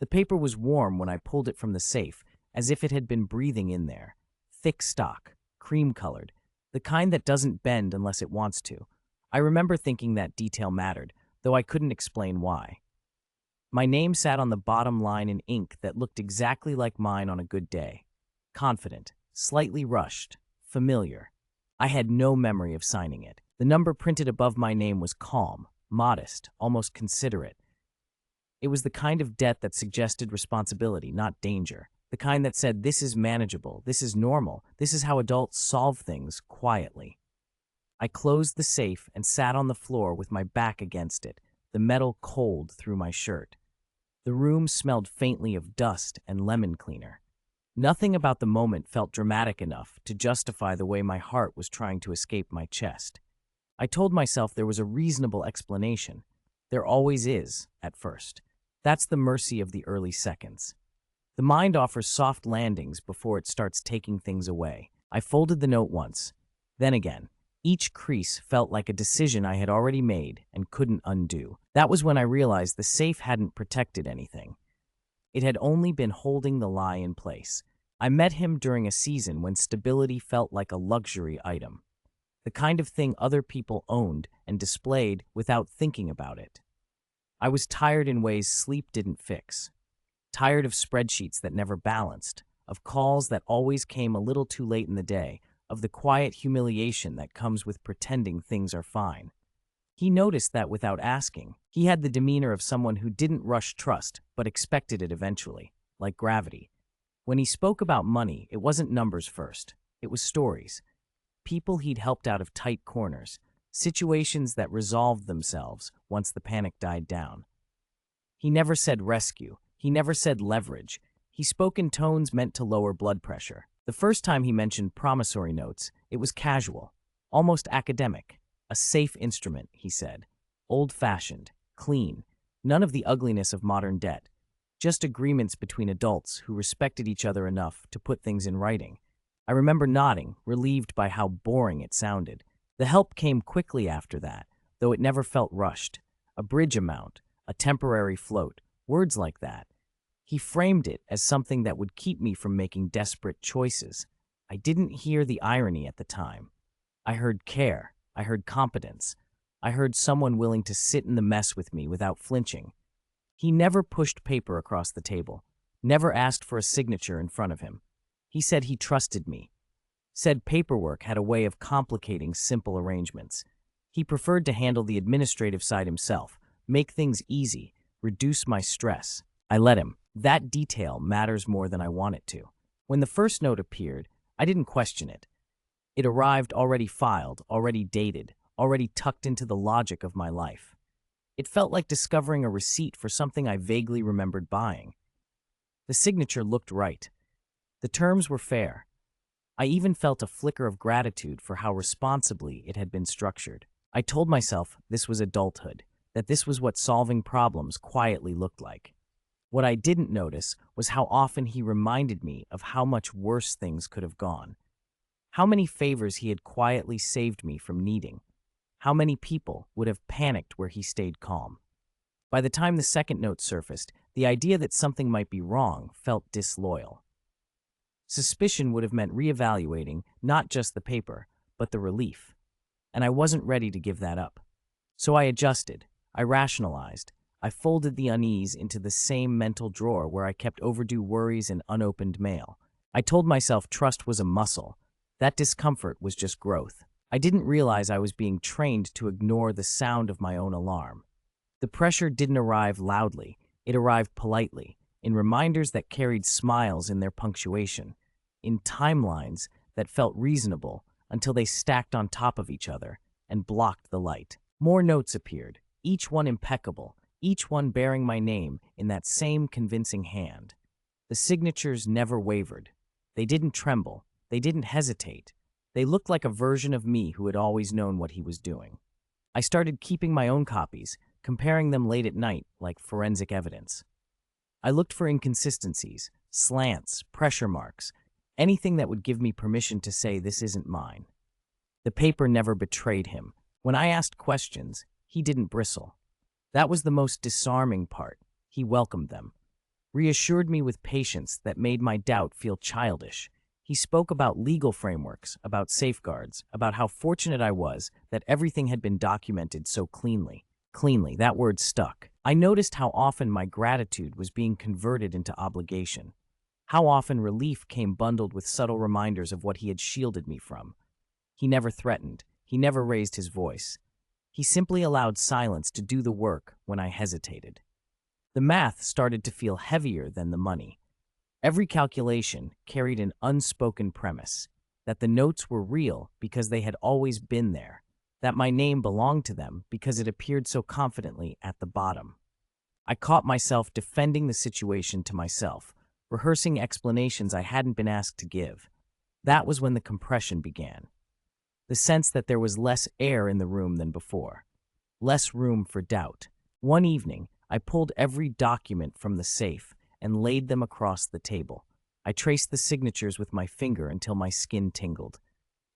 The paper was warm when I pulled it from the safe, as if it had been breathing in there. Thick stock, cream-colored, the kind that doesn't bend unless it wants to. I remember thinking that detail mattered, though I couldn't explain why. My name sat on the bottom line in ink that looked exactly like mine on a good day. Confident, slightly rushed, familiar. I had no memory of signing it. The number printed above my name was calm, modest, almost considerate. It was the kind of debt that suggested responsibility, not danger. The kind that said, this is manageable, this is normal, this is how adults solve things quietly. I closed the safe and sat on the floor with my back against it, the metal cold through my shirt. The room smelled faintly of dust and lemon cleaner. Nothing about the moment felt dramatic enough to justify the way my heart was trying to escape my chest. I told myself there was a reasonable explanation. There always is, at first. That's the mercy of the early seconds. The mind offers soft landings before it starts taking things away. I folded the note once, then again. Each crease felt like a decision I had already made and couldn't undo. That was when I realized the safe hadn't protected anything. It had only been holding the lie in place. I met him during a season when stability felt like a luxury item, the kind of thing other people owned and displayed without thinking about it. I was tired in ways sleep didn't fix. Tired of spreadsheets that never balanced, of calls that always came a little too late in the day, of the quiet humiliation that comes with pretending things are fine. He noticed that without asking. He had the demeanor of someone who didn't rush trust, but expected it eventually, like gravity. When he spoke about money, it wasn't numbers first. It was stories. People he'd helped out of tight corners, situations that resolved themselves once the panic died down. He never said rescue. He never said leverage. He spoke in tones meant to lower blood pressure. The first time he mentioned promissory notes, it was casual, almost academic. A safe instrument, he said. Old-fashioned, clean, none of the ugliness of modern debt. Just agreements between adults who respected each other enough to put things in writing. I remember nodding, relieved by how boring it sounded. The help came quickly after that, though it never felt rushed. A bridge amount, a temporary float, words like that. He framed it as something that would keep me from making desperate choices. I didn't hear the irony at the time. I heard care. I heard competence. I heard someone willing to sit in the mess with me without flinching. He never pushed paper across the table, never asked for a signature in front of him. He said he trusted me, said paperwork had a way of complicating simple arrangements. He preferred to handle the administrative side himself, make things easy, reduce my stress. I let him. That detail matters more than I want it to. When the first note appeared, I didn't question it. It arrived already filed, already dated, already tucked into the logic of my life. It felt like discovering a receipt for something I vaguely remembered buying. The signature looked right. The terms were fair. I even felt a flicker of gratitude for how responsibly it had been structured. I told myself this was adulthood, that this was what solving problems quietly looked like. What I didn't notice was how often he reminded me of how much worse things could have gone. How many favors he had quietly saved me from needing. How many people would have panicked where he stayed calm. By the time the second note surfaced, the idea that something might be wrong felt disloyal. Suspicion would have meant reevaluating not just the paper, but the relief. And I wasn't ready to give that up. So I adjusted. I rationalized. I folded the unease into the same mental drawer where I kept overdue worries and unopened mail. I told myself trust was a muscle. That discomfort was just growth. I didn't realize I was being trained to ignore the sound of my own alarm. The pressure didn't arrive loudly. It arrived politely, in reminders that carried smiles in their punctuation, in timelines that felt reasonable until they stacked on top of each other and blocked the light. More notes appeared, each one impeccable, each one bearing my name in that same convincing hand. The signatures never wavered. They didn't tremble. They didn't hesitate. They looked like a version of me who had always known what he was doing. I started keeping my own copies, comparing them late at night like forensic evidence. I looked for inconsistencies, slants, pressure marks, anything that would give me permission to say this isn't mine. The paper never betrayed him. When I asked questions, he didn't bristle. That was the most disarming part. He welcomed them. reassured me with patience that made my doubt feel childish. He spoke about legal frameworks, about safeguards, about how fortunate I was that everything had been documented so cleanly. Cleanly, that word stuck. I noticed how often my gratitude was being converted into obligation. How often relief came bundled with subtle reminders of what he had shielded me from. He never threatened. He never raised his voice. He simply allowed silence to do the work when I hesitated. The math started to feel heavier than the money. Every calculation carried an unspoken premise, that the notes were real because they had always been there, that my name belonged to them because it appeared so confidently at the bottom. I caught myself defending the situation to myself, rehearsing explanations I hadn't been asked to give. That was when the compression began. The sense that there was less air in the room than before, less room for doubt. One evening, I pulled every document from the safe and laid them across the table. I traced the signatures with my finger until my skin tingled.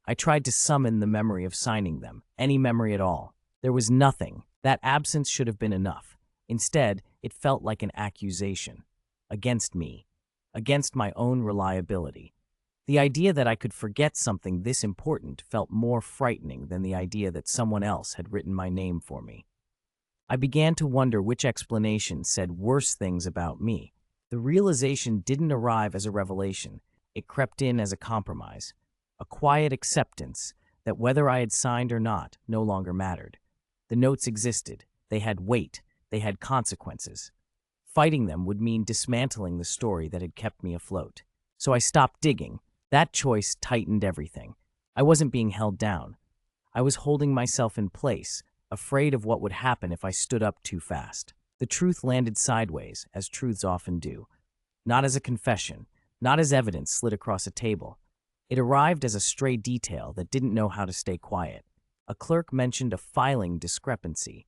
I tried to summon the memory of signing them, any memory at all. There was nothing. That absence should have been enough. Instead, it felt like an accusation. Against me. Against my own reliability. The idea that I could forget something this important felt more frightening than the idea that someone else had written my name for me. I began to wonder which explanation said worse things about me. The realization didn't arrive as a revelation. It crept in as a compromise, a quiet acceptance that whether I had signed or not no longer mattered. The notes existed. They had weight. They had consequences. Fighting them would mean dismantling the story that had kept me afloat. So I stopped digging. That choice tightened everything. I wasn't being held down. I was holding myself in place, afraid of what would happen if I stood up too fast. The truth landed sideways, as truths often do. Not as a confession, not as evidence slid across a table. It arrived as a stray detail that didn't know how to stay quiet. A clerk mentioned a filing discrepancy,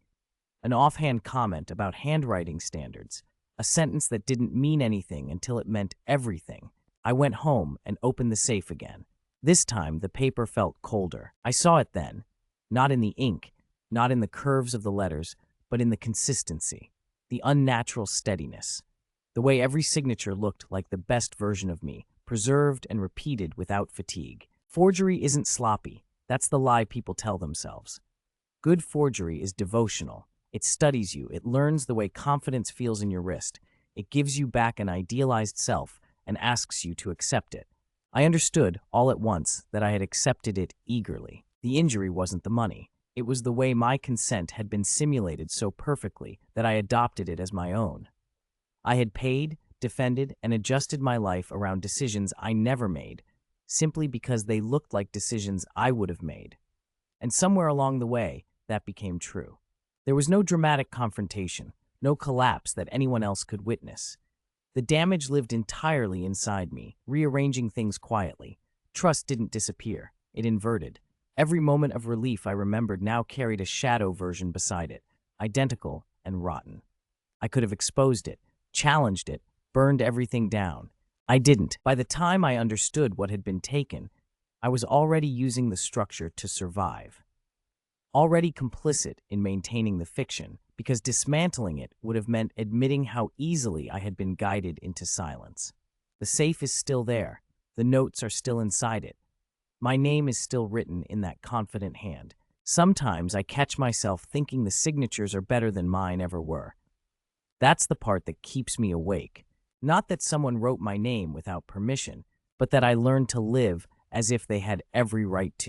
an offhand comment about handwriting standards, a sentence that didn't mean anything until it meant everything. I went home and opened the safe again. This time, the paper felt colder. I saw it then, not in the ink, not in the curves of the letters, but in the consistency, the unnatural steadiness, the way every signature looked like the best version of me, preserved and repeated without fatigue. Forgery isn't sloppy. That's the lie people tell themselves. Good forgery is devotional. It studies you. It learns the way confidence feels in your wrist. It gives you back an idealized self and asks you to accept it. I understood all at once that I had accepted it eagerly. The injury wasn't the money. It was the way my consent had been simulated so perfectly that I adopted it as my own. I had paid, defended, and adjusted my life around decisions I never made, simply because they looked like decisions I would have made. And somewhere along the way, that became true. There was no dramatic confrontation, no collapse that anyone else could witness. The damage lived entirely inside me, rearranging things quietly. Trust didn't disappear. It inverted. Every moment of relief I remembered now carried a shadow version beside it, identical and rotten. I could have exposed it, challenged it, burned everything down. I didn't. By the time I understood what had been taken, I was already using the structure to survive. Already complicit in maintaining the fiction, because dismantling it would have meant admitting how easily I had been guided into silence. The safe is still there. The notes are still inside it. My name is still written in that confident hand. Sometimes I catch myself thinking the signatures are better than mine ever were. That's the part that keeps me awake. Not that someone wrote my name without permission, but that I learned to live as if they had every right to.